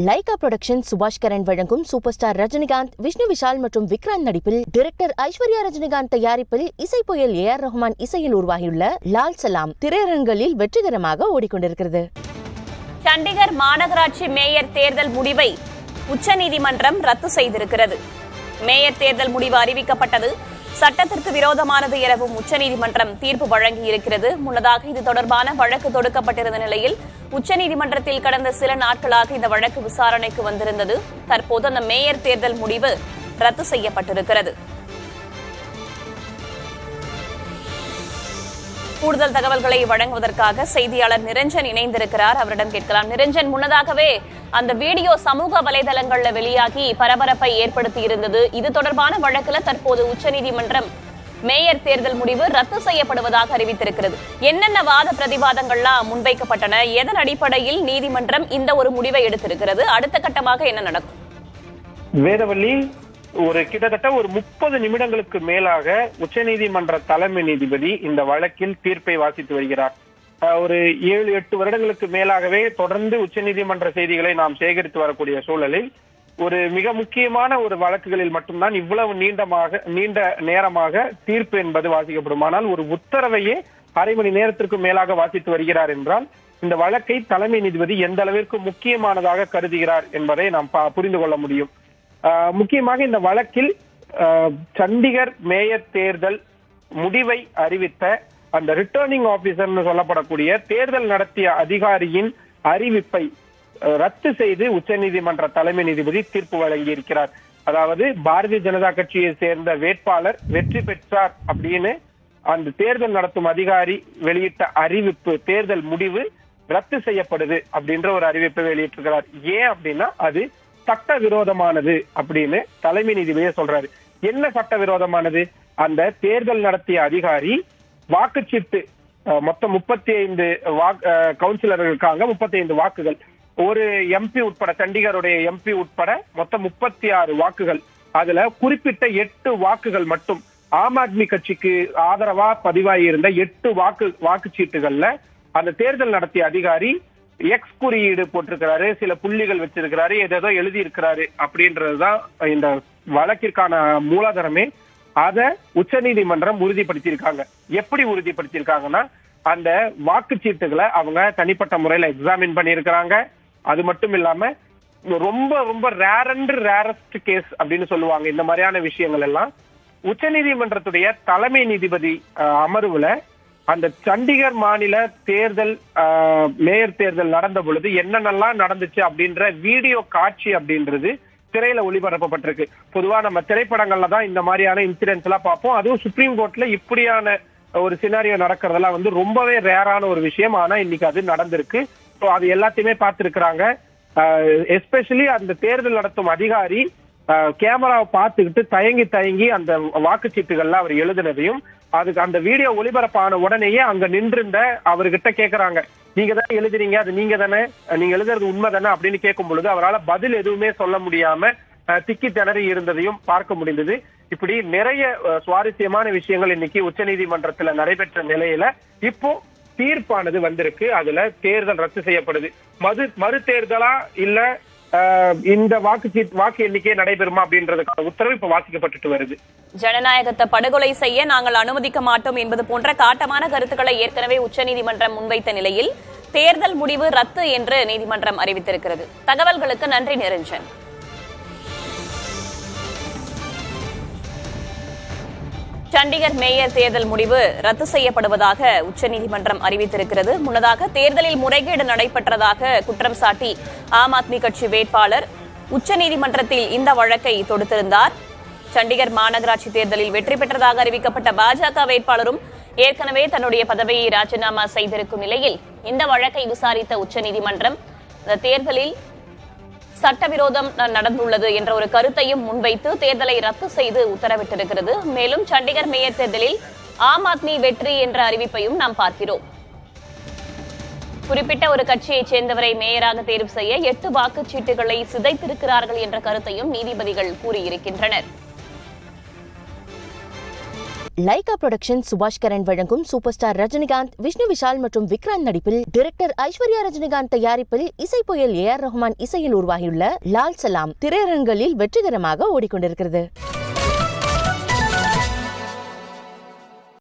Lyca production சுபாஷ் கரன் வழங்கும் super star Rajinikanth, Vishnu Vishal மற்றும் விக்ராந்த் நடிப்பில் டைரக்டர் ஐஸ்வர்யா ரஜினிகாந்த் தயாரிப்பில் இசை புயல் ஏஆர் ரஹ்மான் இசையில் உருவாகியுள்ள லால் சலாம் திரையரங்குகளில் வெற்றிகரமாக ஓடிக்கொண்டிருக்கிறது. சண்டிகர் மாநகராட்சி மேயர் தேர்தல் முடிவை உச்சநீதிமன்றம் ரத்து செய்திருக்கிறது. மேயர் தேர்தல் முடிவு அறிவிக்கப்பட்டது சட்டத்திற்கு விரோதமானது எனவும் உச்சநீதிமன்றம் தீர்ப்பு வழங்கியிருக்கிறது. முன்னதாக இது தொடர்பான வழக்கு தொடுக்கப்பட்டிருந்த நிலையில் உச்சநீதிமன்றத்தில் கடந்த சில நாட்களாக இந்த வழக்கு விசாரணைக்கு வந்திருந்தது. தற்போது அந்த மேயர் தேர்தல் முடிவு ரத்து செய்யப்பட்டிருக்கிறது. கூடுதல் தகவல்களை வழங்குவதற்காக செய்தியாளர் நிரஞ்சன் இணைந்திருக்கிறார். அவரிடம் கேட்கலாம். நிரஞ்சன், முன்னதாகவே அந்த வீடியோ சமூக வலைதளங்கள்ல வெளியாகி பரபரப்பை ஏற்படுத்தி இருந்தது. இது தொடர்பான வழக்குல தற்போது உச்சநீதிமன்றம் மேயர் தேர்தல் முடிவு ரத்து செய்யப்படுவதாக அறிவித்திருக்கிறது. என்னென்ன வாத பிரதிவாதங்கள்லாம் முன்வைக்கப்பட்டன? எதன் அடிப்படையில் நீதிமன்றம் இந்த ஒரு முடிவை எடுத்திருக்கிறது? அடுத்த கட்டமாக என்ன நடக்கும்? வேதவள்ளி, கிட்டத்தட்ட ஒரு 30 நிமிடங்களுக்கு மேலாக உச்சநீதிமன்ற தலைமை நீதிபதி இந்த வழக்கில் தீர்ப்பை வாசித்து வருகிறார். ஒரு 7-8 வருடங்களுக்கு மேலாகவே தொடர்ந்து உச்சநீதிமன்ற செய்திகளை நாம் சேகரித்து வரக்கூடிய சூழலில் ஒரு மிக முக்கியமான ஒரு வழக்குகளில் மட்டும்தான் இவ்வளவு நீண்ட நேரமாக தீர்ப்பு என்பது வாசிக்கப்படும். ஆனால் ஒரு உத்தரவையே அரை மணி நேரத்திற்கு மேலாக வாசித்து வருகிறார் என்றால் இந்த வழக்கை தலைமை நீதிபதி எந்த அளவிற்கு முக்கியமானதாக கருதுகிறார் என்பதை நாம் புரிந்து கொள்ள முடியும். முக்கியமாக இந்த வழக்கில் சண்டிகர் மேயர் தேர்தல் முடிவை அறிவித்த அந்த ரிட்டர்னிங் ஆபீசர்னு சொல்லப்படக்கூடிய தேர்தல் நடத்திய அதிகாரியின் அறிவிப்பை ரத்து செய்து உச்சநீதிமன்ற தலைமை நீதிபதி தீர்ப்பு வழங்கியிருக்கிறார். அதாவது பாரதிய ஜனதா கட்சியை சேர்ந்த வேட்பாளர் வெற்றி பெற்றார் அப்படின்னு அந்த தேர்தல் நடத்தும் அதிகாரி வெளியிட்ட அறிவிப்பு, தேர்தல் முடிவு ரத்து செய்யப்படுது அப்படின்ற ஒரு அறிவிப்பை வெளியிட்டிருக்கிறார். ஏன் அப்படின்னா அது சட்டவிரோதமானது அப்படின்னு தலைமை நீதிபதியே சொல்றாரு. என்ன சட்டவிரோதமானது? அந்த தேர்தல் நடத்திய அதிகாரி வாக்குச்சீட்டு மொத்தம் 35 கவுன்சிலர்களுக்காக 35 வாக்குகள், ஒரு எம்பி உட்பட, சண்டிகருடைய எம்பி உட்பட மொத்தம் 36 வாக்குகள். அதுல குறிப்பிட்ட 8 வாக்குகள் மட்டும் ஆம் ஆத்மி கட்சிக்கு ஆதரவா பதிவாகி இருந்த 8 வாக்குச்சீட்டுகள்ல அந்த தேர்தல் நடத்திய அதிகாரி எக்ஸ் குறியீடு போட்டிருக்கிறாரு, சில புள்ளிகள் வச்சிருக்கிறாரு, ஏதேதோ எழுதி இருக்கிறாரு அப்படின்றதுதான் இந்த வழக்கிற்கான மூலாதாரமே. அத உச்சநீதிமன்றம் உறுதிப்படுத்தியிருக்காங்க. எப்படி உறுதிப்படுத்தியிருக்காங்கன்னா, அந்த வாக்குச்சீட்டுகளை அவங்க தனிப்பட்ட முறையில எக்ஸாமின் பண்ணியிருக்கிறாங்க. அது மட்டும் இல்லாம ரொம்ப ரொம்ப ரேரஸ்ட் கேஸ் அப்படின்னு சொல்லுவாங்க இந்த மாதிரியான விஷயங்கள் எல்லாம். உச்சநீதிமன்றத்துடைய தலைமை நீதிபதி அமர்வுல அந்த சண்டிகர் மாநில தேர்தல் மேயர் தேர்தல் நடந்த பொழுது என்னென்னலாம் நடந்துச்சு அப்படின்ற வீடியோ காட்சி அப்படின்றது திரையில ஒளிபரப்பப்பட்டிருக்கு. பொதுவா நம்ம திரைப்படங்கள்ல தான் இந்த மாதிரியான இன்சிடென்ட்ஸ் எல்லாம் பார்ப்போம். அதுவும் சுப்ரீம் கோர்ட்ல இப்படியான ஒரு சினாரியோ நடக்கிறதெல்லாம் ரொம்பவே ரேரான ஒரு விஷயம். ஆனா இன்னைக்கு அது நடந்திருக்கு. அது எல்லாத்தையுமே பார்த்திருக்கிறாங்க. எஸ்பெஷலி அந்த தேர்தல் நடத்தும் அதிகாரி கேமராவை பார்த்துக்கிட்டு தயங்கி அந்த வாக்குச்சீட்டுகள்ல அவர் எழுதினதையும், அதுக்கு அந்த வீடியோ ஒளிபரப்பான உடனேயே அங்க நின்றிருந்த அவர்கிட்ட கேட்கறாங்க, நீங்க தானே எழுதுறீங்க, அது நீங்க தானே, நீங்க எழுதுறது உண்மை தானே அப்படின்னு கேட்கும் பொழுது அவரால் பதில் எதுவுமே சொல்ல முடியாம திக்கி திணறி இருந்ததையும் பார்க்க முடிந்தது. இப்படி நிறைய சுவாரஸ்யமான விஷயங்கள் இன்னைக்கு உச்சநீதிமன்றத்துல நடைபெற்ற நிலையில இப்போ தீர்ப்பானது வந்திருக்கு. அதுல தேர்தல் ரத்து செய்யப்படுது. மறு தேர்தலா இல்ல இந்த வாக்கு எண்ணிக்கை நடைபெறுமா அப்படின்றதுக்கான உத்தரவு இப்ப வாசிக்கப்பட்டு வருது. ஜனநாயகத்தை படுகொலை செய்ய நாங்கள் அனுமதிக்க மாட்டோம் என்பது போன்ற காட்டமான கருத்துக்களை ஏற்கனவே உச்சநீதிமன்றம் முன்வைத்த நிலையில் தேர்தல் முடிவு ரத்து என்று நீதிமன்றம் அறிவித்திருக்கிறது. தகவல்களுக்கு நன்றி நிரஞ்சன். சண்டிகர் மேயர் தேர்தல் முடிவு ரத்து செய்யப்படுவதாக உச்சநீதிமன்றம் அறிவித்திருக்கிறது. முன்னதாக தேர்தலில் முறைகேடு நடைபெற்றதாக குற்றம் சாட்டி ஆம் ஆத்மி கட்சி வேட்பாளர் உச்சநீதிமன்றத்தில் இந்த வழக்கை தொடுத்திருந்தார். சண்டிகர் மாநகராட்சி தேர்தலில் வெற்றி பெற்றதாக அறிவிக்கப்பட்ட பாஜக வேட்பாளரும் ஏற்கனவே தன்னுடைய பதவியை ராஜினாமா செய்திருக்கும் நிலையில் இந்த வழக்கை விசாரித்த உச்சநீதிமன்றம் இந்த தேர்தலில் சட்டவிரோதம் நடந்துள்ளது என்ற ஒரு கருத்தையும் முன்வைத்து தேர்தலை ரத்து செய்து உத்தரவிட்டிருக்கிறது. மேலும் சண்டிகர் மேயர் தேர்தலில் ஆம் ஆத்மி வெற்றி என்ற அறிவிப்பையும் நாம் பார்க்கிறோம். குறிப்பிட்ட ஒரு கட்சியைச் சேர்ந்தவரை மேயராக தேர்வு செய்ய 8 வாக்குச்சீட்டுகளை சிதைத்திருக்கிறார்கள் என்ற கருத்தையும் நீதிபதிகள் கூறியிருக்கின்றனர். லைகா புரொடக்ஷன் சுபாஷ்கரன் வழங்கும் சூப்பர் ஸ்டார் ரஜினிகாந்த், விஷ்ணு விஷால் மற்றும் விக்ராந்த் நடிப்பில் டைரக்டர் ஐஸ்வர்யா ரஜினிகாந்த் தயாரிப்பில் இசை புயல் AR ரஹ்மான் இசையில் உருவாகியுள்ள லால் சலாம் திரையரங்குகளில் வெற்றிகரமாக ஓடிக்கொண்டிருக்கிறது.